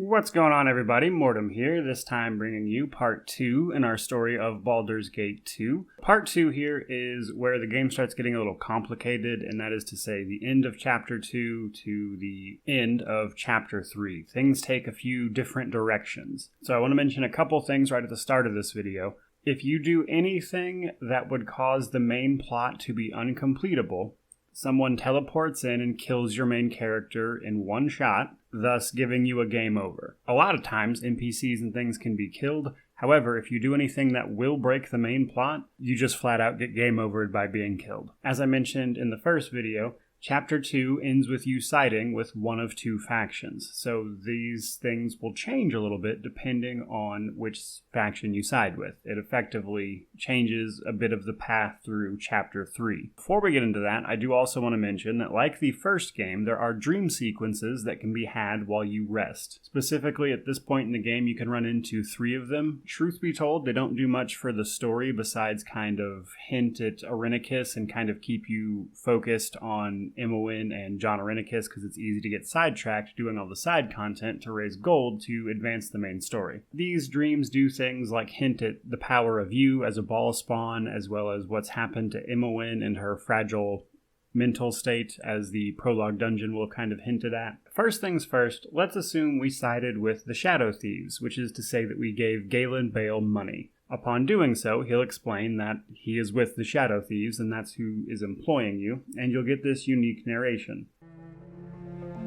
What's going on, everybody? Mortem here, this time bringing you part 2 in our story of Baldur's Gate 2. Part 2 here is where the game starts getting a little complicated, and that is to say the end of Chapter 2 to the end of Chapter 3. Things take a few different directions. So I want to mention a couple things right at the start of this video. If you do anything that would cause the main plot to be uncompletable, someone teleports in and kills your main character in one shot, thus giving you a game over. A lot of times, NPCs and things can be killed. However, if you do anything that will break the main plot, you just flat out get game overed by being killed. As I mentioned in the first video, Chapter 2 ends with you siding with one of two factions, so these things will change a little bit depending on which faction you side with. It effectively changes a bit of the path through Chapter 3. Before we get into that, I do also want to mention that like the first game, there are dream sequences that can be had while you rest. Specifically, at this point in the game, you can run into 3 of them. Truth be told, they don't do much for the story besides kind of hint at Irenicus and kind of keep you focused on Imoen and John Irenicus, because it's easy to get sidetracked doing all the side content to raise gold to advance the main story. These dreams do things like hint at the power of you as a ball spawn, as well as what's happened to Imoen and her fragile mental state, as the prologue dungeon will kind of hinted at. First things first, let's assume we sided with the Shadow Thieves, which is to say that we gave Galen Bale money. Upon doing so, he'll explain that he is with the Shadow Thieves, and that's who is employing you, and you'll get this unique narration.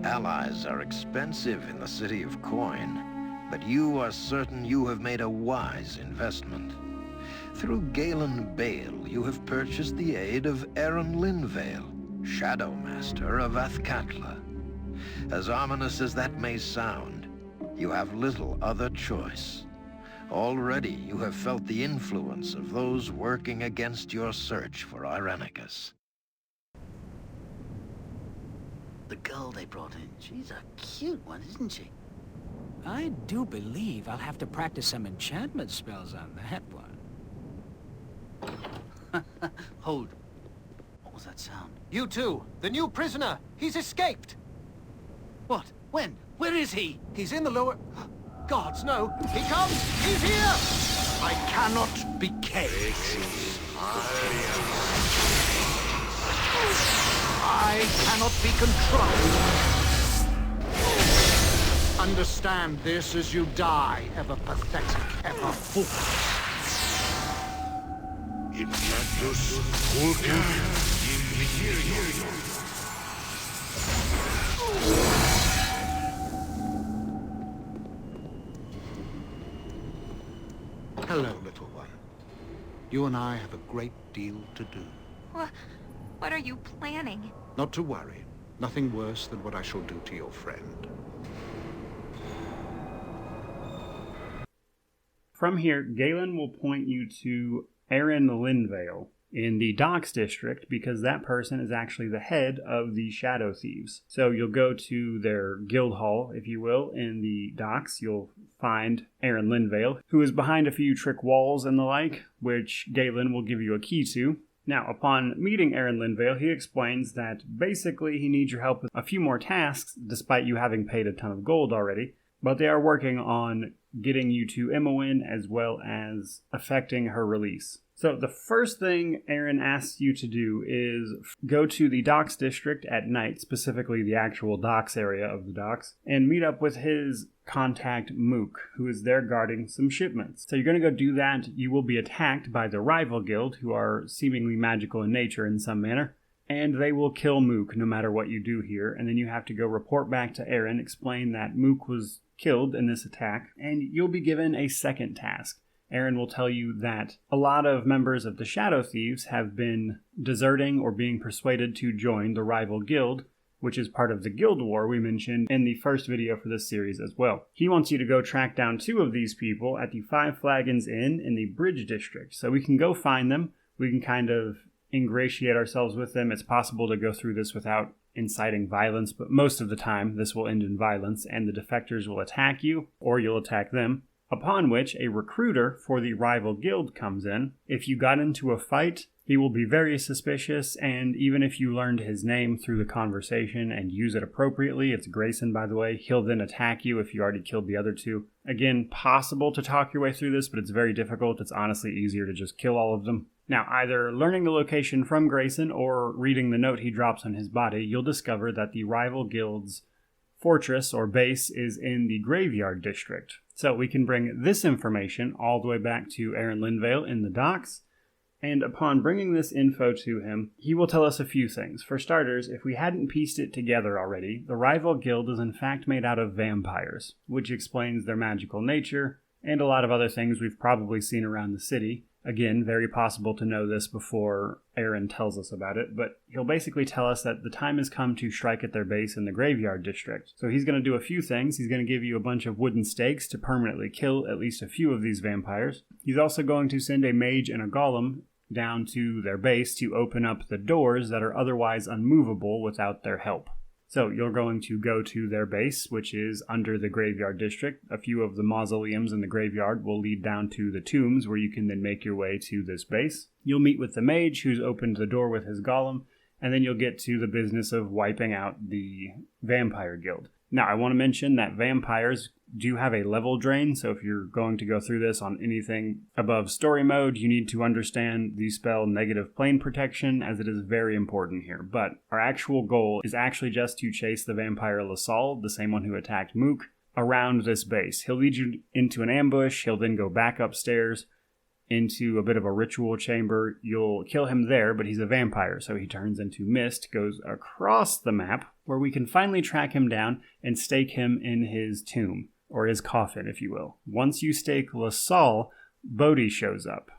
Allies are expensive in the city of Coin, but you are certain you have made a wise investment. Through Galen Bale, you have purchased the aid of Arun Linvale, Shadow Master of Athkatla. As ominous as that may sound, you have little other choice. Already you have felt the influence of those working against your search for Irenicus. The girl they brought in, she's a cute one, isn't she? I do believe I'll have to practice some enchantment spells on that one. Hold. What was that sound? You two, the new prisoner. He's escaped. What? When? Where is he? He's in the lower... Gods, no. He comes! He's here! I cannot be caged. I cannot be controlled. Understand this as you die, ever pathetic, ever foolish. Hello, little one. You and I have a great deal to do. What are you planning? Not to worry. Nothing worse than what I shall do to your friend. From here, Galen will point you to Arun Linvale in the Docks District, because that person is actually the head of the Shadow Thieves. So you'll go to their guild hall, if you will, in the docks. You'll find Arun Linvale, who is behind a few trick walls and the like, which Galen will give you a key to. Now, upon meeting Arun Linvale, he explains that basically he needs your help with a few more tasks, despite you having paid a ton of gold already, but they are working on getting you to Imoen as well as affecting her release. So the first thing Arun asks you to do is go to the docks district at night, specifically the actual docks area of the docks, and meet up with his contact Mook, who is there guarding some shipments. So you're going to go do that. You will be attacked by the rival guild, who are seemingly magical in nature in some manner, and they will kill Mook no matter what you do here, and then you have to go report back to Arun, explain that Mook was killed in this attack, and you'll be given a second task. Arun will tell you that a lot of members of the Shadow Thieves have been deserting or being persuaded to join the rival guild, which is part of the guild war we mentioned in the first video for this series as well. He wants you to go track down 2 of these people at the Five Flagons Inn in the Bridge District. So we can go find them. We can kind of ingratiate ourselves with them. It's possible to go through this without inciting violence, but most of the time this will end in violence, and the defectors will attack you, or you'll attack them. Upon which a recruiter for the rival guild comes in. If you got into a fight, he will be very suspicious, and even if you learned his name through the conversation and use it appropriately, it's Grayson by the way, he'll then attack you if you already killed the other two. Again, possible to talk your way through this, but it's very difficult. It's honestly easier to just kill all of them. Now, either learning the location from Grayson or reading the note he drops on his body, you'll discover that the rival guild's fortress or base is in the Graveyard District. So we can bring this information all the way back to Arun Nair in the docks, and upon bringing this info to him, he will tell us a few things. For starters, if we hadn't pieced it together already, the rival guild is in fact made out of vampires, which explains their magical nature, and a lot of other things we've probably seen around the city. Again, very possible to know this before Arun tells us about it, but he'll basically tell us that the time has come to strike at their base in the Graveyard District. So he's going to do a few things. He's going to give you a bunch of wooden stakes to permanently kill at least a few of these vampires. He's also going to send a mage and a golem down to their base to open up the doors that are otherwise unmovable without their help. So you're going to go to their base, which is under the Graveyard District. A few of the mausoleums in the graveyard will lead down to the tombs, where you can then make your way to this base. You'll meet with the mage, who's opened the door with his golem, and then you'll get to the business of wiping out the vampire guild. Now, I want to mention that vampires do have a level drain, so if you're going to go through this on anything above story mode, you need to understand the spell Negative Plane Protection, as it is very important here. But our actual goal is actually just to chase the vampire Lasal, the same one who attacked Mook, around this base. He'll lead you into an ambush, he'll then go back upstairs into a bit of a ritual chamber. You'll kill him there, but he's a vampire, so he turns into mist, goes across the map, where we can finally track him down and stake him in his tomb, or his coffin, if you will. Once you stake Lasal, Bodhi shows up.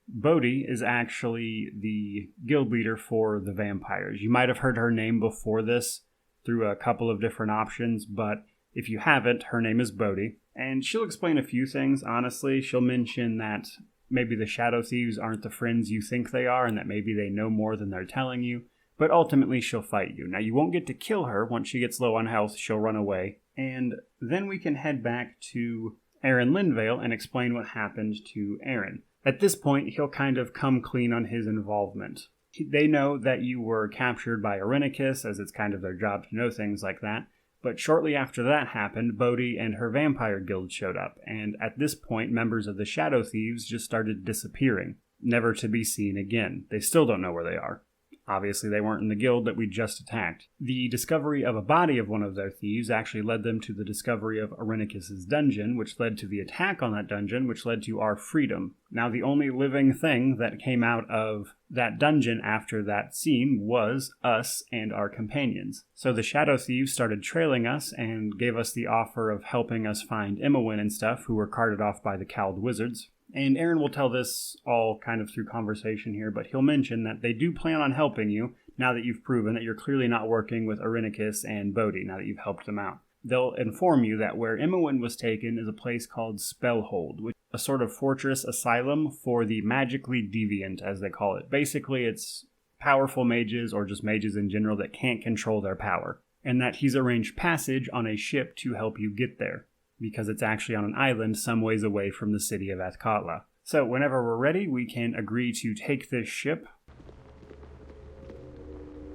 Bodhi is actually the guild leader for the vampires. You might have heard her name before this through a couple of different options, but if you haven't, her name is Bodhi. And she'll explain a few things, honestly. She'll mention that maybe the Shadow Thieves aren't the friends you think they are, and that maybe they know more than they're telling you. But ultimately, she'll fight you. Now, you won't get to kill her. Once she gets low on health, she'll run away. And then we can head back to Arun Nair and explain what happened to Arun. At this point, he'll kind of come clean on his involvement. They know that you were captured by Irenicus, as it's kind of their job to know things like that. But shortly after that happened, Bodhi and her vampire guild showed up. And at this point, members of the Shadow Thieves just started disappearing, never to be seen again. They still don't know where they are. Obviously, they weren't in the guild that we just attacked. The discovery of a body of one of their thieves actually led them to the discovery of Irenicus's dungeon, which led to the attack on that dungeon, which led to our freedom. Now, the only living thing that came out of that dungeon after that scene was us and our companions. So the Shadow Thieves started trailing us and gave us the offer of helping us find Imowen and stuff, who were carted off by the cowled wizards. And Arun will tell this all kind of through conversation here, but he'll mention that they do plan on helping you now that you've proven that you're clearly not working with Irenicus and Bodhi, now that you've helped them out. They'll inform you that where Imowen was taken is a place called Spellhold, which is a sort of fortress asylum for the magically deviant, as they call it. Basically, it's powerful mages, or just mages in general, that can't control their power, and that he's arranged passage on a ship to help you get there, because it's actually on an island some ways away from the city of Athkatla. So whenever we're ready, we can agree to take this ship.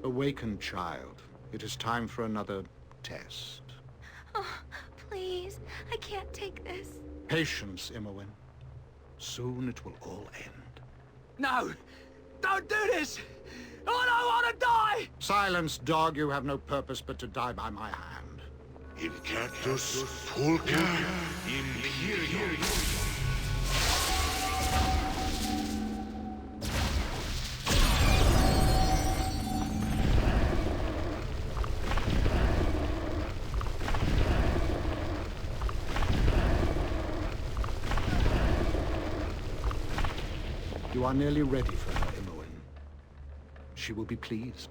Awaken, child. It is time for another test. Oh, please. I can't take this. Patience, Imowen. Soon it will all end. No! Don't do this! I don't want to die! Silence, dog. You have no purpose but to die by my hand. Incatus Pulca Imperium. You are nearly ready for her, Imowen. She will be pleased.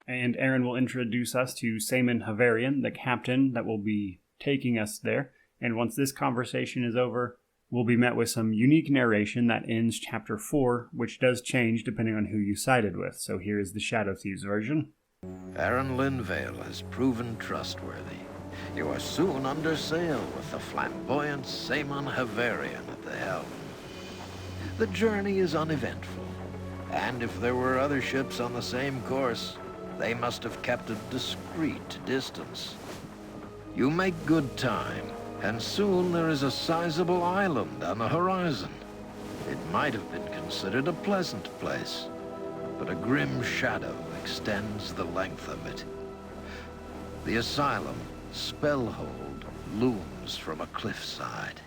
And Arun will introduce us to Saemon Havarian, the captain that will be taking us there. And once this conversation is over, we'll be met with some unique narration that ends Chapter 4, which does change depending on who you sided with. So here is the Shadow Thieves version. Arun Nair has proven trustworthy. You are soon under sail with the flamboyant Seaman Havarian at the helm. The journey is uneventful, and if there were other ships on the same course, they must have kept a discreet distance. You make good time, and soon there is a sizable island on the horizon. It might have been considered a pleasant place, but a grim shadow extends the length of it. The asylum, Spellhold, looms from a cliffside.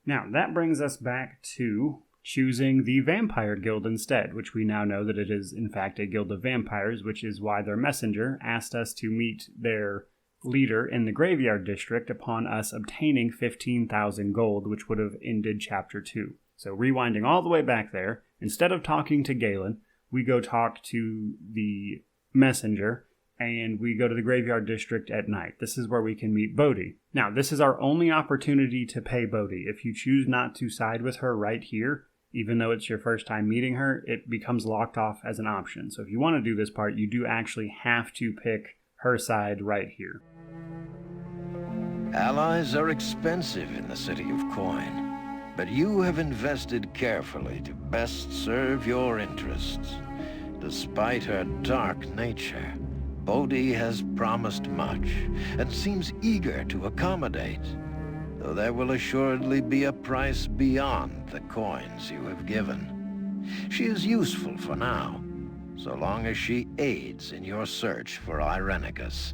Now, that brings us back to choosing the Vampire Guild instead, which we now know that it is in fact a guild of vampires, which is why their messenger asked us to meet their leader in the Graveyard District upon us obtaining 15,000 gold, which would have ended Chapter 2. So rewinding all the way back there, instead of talking to Galen, we go talk to the messenger, and we go to the Graveyard District at night. This is where we can meet Bodhi. Now, this is our only opportunity to pay Bodhi. If you choose not to side with her right here, even though it's your first time meeting her, it becomes locked off as an option. So if you want to do this part, you do actually have to pick her side right here. Allies are expensive in the city of Coin, but you have invested carefully to best serve your interests. Despite her dark nature, Bodhi has promised much and seems eager to accommodate, though there will assuredly be a price beyond the coins you have given. She is useful for now, so long as she aids in your search for Irenicus.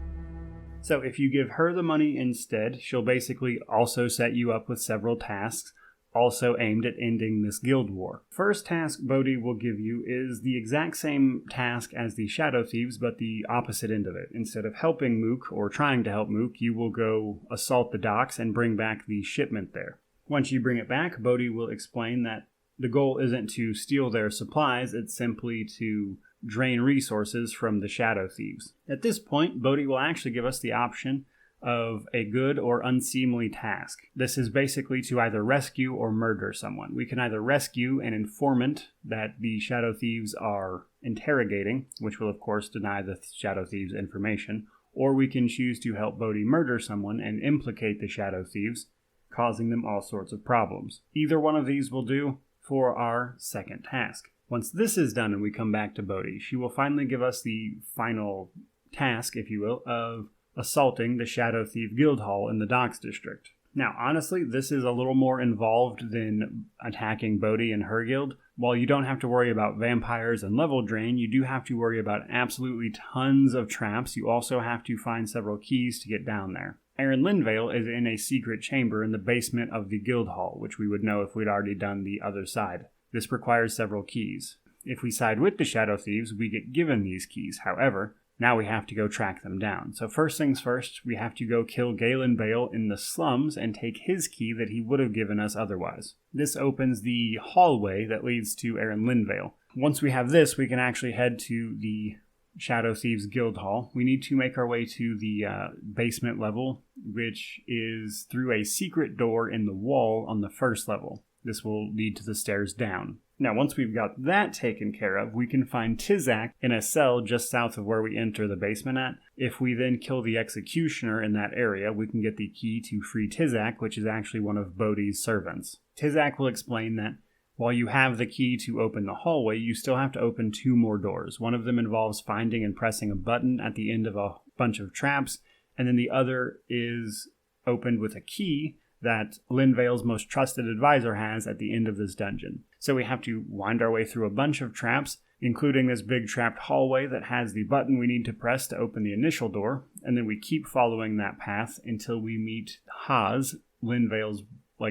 So if you give her the money instead, she'll basically also set you up with several tasks, also aimed at ending this guild war. First task Bodhi will give you is the exact same task as the Shadow Thieves, but the opposite end of it. Instead of helping Mook, or trying to help Mook, you will go assault the docks and bring back the shipment there. Once you bring it back, Bodhi will explain that the goal isn't to steal their supplies, it's simply to drain resources from the Shadow Thieves. At this point, Bodhi will actually give us the option of a good or unseemly task. This is basically to either rescue or murder someone. We can either rescue an informant that the Shadow Thieves are interrogating, which will of course deny the Shadow Thieves information, or we can choose to help Bodhi murder someone and implicate the Shadow Thieves, causing them all sorts of problems. Either one of these will do for our second task. Once this is done and we come back to Bodhi, she will finally give us the final task, if you will, of assaulting the Shadow Thief Guild Hall in the Docks District. Now, honestly, this is a little more involved than attacking Bodhi and her guild. While you don't have to worry about vampires and level drain, you do have to worry about absolutely tons of traps. You also have to find several keys to get down there. Aaron Linvale is in a secret chamber in the basement of the guild hall, which we would know if we'd already done the other side. This requires several keys. If we side with the Shadow Thieves, we get given these keys. However, now we have to go track them down. So first things first, we have to go kill Galen Bale in the slums and take his key that he would have given us otherwise. This opens the hallway that leads to Aaron Linvale. Once we have this, we can actually head to the Shadow Thieves Guild Hall. We need to make our way to the basement level, which is through a secret door in the wall on the first level. This will lead to the stairs down. Now, once we've got that taken care of, we can find Tizak in a cell just south of where we enter the basement at. If we then kill the executioner in that area, we can get the key to free Tizak, which is actually one of Bodhi's servants. Tizak will explain that while you have the key to open the hallway, you still have to open 2 more doors. One of them involves finding and pressing a button at the end of a bunch of traps, and then the other is opened with a key that Linvale's most trusted advisor has at the end of this dungeon. So we have to wind our way through a bunch of traps, including this big trapped hallway that has the button we need to press to open the initial door, and then we keep following that path until we meet Haas, Linvale's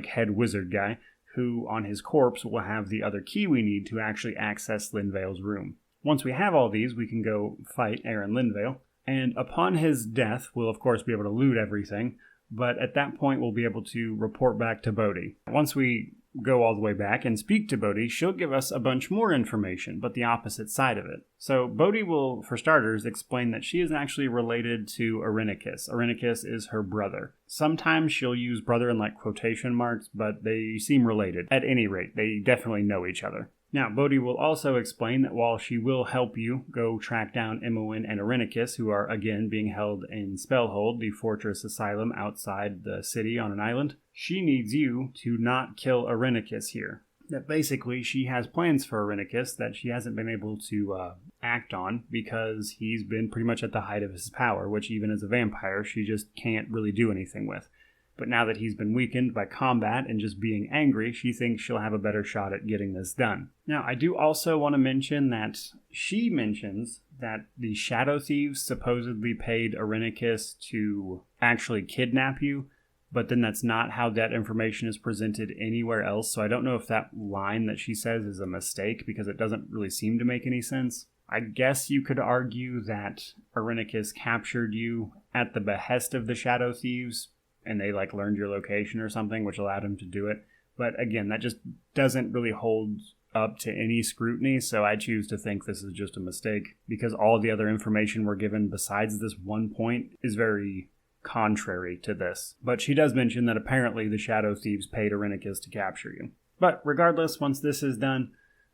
head wizard guy, who on his corpse will have the other key we need to actually access Linvale's room. Once we have all these, we can go fight Aaron Linvale, and upon his death, we'll of course be able to loot everything, but at that point we'll be able to report back to Bodhi. Once we go all the way back and speak to Bodhi, she'll give us a bunch more information, but the opposite side of it. So Bodhi will, for starters, explain that she is actually related to Irenicus. Irenicus is her brother. Sometimes she'll use brother in quotation marks, but they seem related. At any rate, they definitely know each other. Now, Bodhi will also explain that while she will help you go track down Imoen and Irenicus, who are again being held in Spellhold, the fortress asylum outside the city on an island, she needs you to not kill Irenicus here. That basically she has plans for Irenicus that she hasn't been able to act on because he's been pretty much at the height of his power, which even as a vampire she just can't really do anything with. But now that he's been weakened by combat and just being angry, she thinks she'll have a better shot at getting this done. Now, I do also want to mention that she mentions that the Shadow Thieves supposedly paid Irenicus to actually kidnap you, but then that's not how that information is presented anywhere else, so I don't know if that line that she says is a mistake, because it doesn't really seem to make any sense. I guess you could argue that Irenicus captured you at the behest of the Shadow Thieves, and they learned your location or something, which allowed him to do it. But again, that just doesn't really hold up to any scrutiny, so I choose to think this is just a mistake, because all the other information we're given besides this one point is very contrary to this. But she does mention that apparently the Shadow Thieves paid Irenicus to capture you. But regardless, once this is done,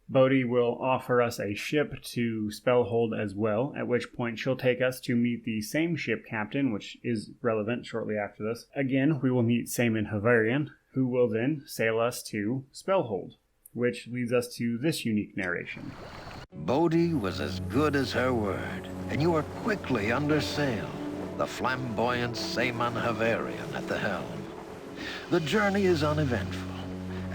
Bodhi will offer us a ship to Spellhold as well, at which point she'll take us to meet the same ship captain, which is relevant shortly after this. Again, we will meet Saemon Havarian, who will then sail us to Spellhold, which leads us to this unique narration. Bodhi was as good as her word, and you are quickly under sail, the flamboyant Saemon Havarian at the helm. The journey is uneventful,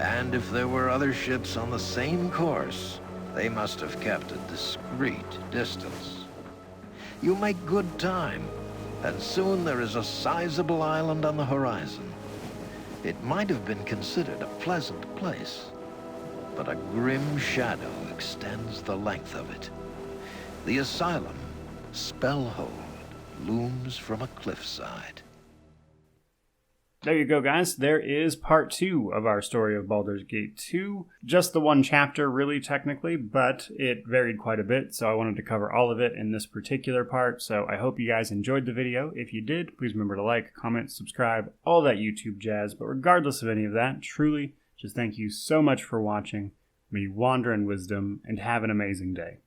and if there were other ships on the same course, they must have kept a discreet distance. You make good time, and soon there is a sizable island on the horizon. It might have been considered a pleasant place, but a grim shadow extends the length of it. The asylum, Spellhold, looms from a cliffside. There you go, guys. There is part 2 of our story of Baldur's Gate 2. Just the one chapter, really, technically, but it varied quite a bit, so I wanted to cover all of it in this particular part. So I hope you guys enjoyed the video. If you did, please remember to like, comment, subscribe, all that YouTube jazz. But regardless of any of that, truly, just thank you so much for watching. May you wander in wisdom, and have an amazing day.